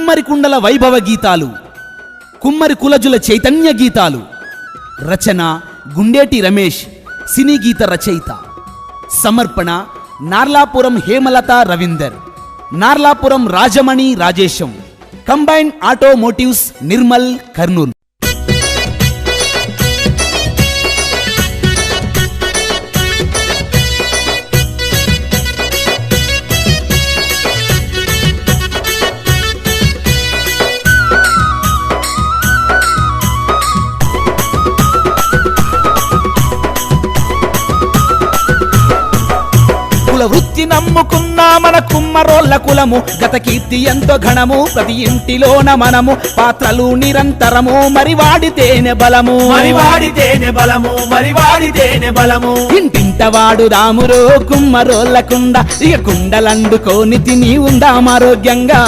కుమ్మరి కుండల వైభవ గీతాలు, కుమ్మరి కులజుల చైతన్య గీతాలు. రచన గుండేటి రమేష్, సినీ గీత రచయిత. సమర్పణ నార్లాపురం హేమలత రవీందర్, నార్లాపురం రాజమణి రాజేశం, కంబైన్ ఆటోమోటివ్స్ నిర్మల్ కర్నూలు. వృత్తి నమ్ముకున్నా మన కుమ్మరోళ్ళ కులము, గత కీర్తి ఎంతో ఘనము, ప్రతి ఇంటిలోన మనము పాత్రలు నిరంతరము, మరి వాడితేనే బలము, ఇంటింట వాడుదామురో కుమ్మరోళ్ళ కుండ, ఇక కుండలండుకోని తిని ఉందాం ఆరోగ్యంగా.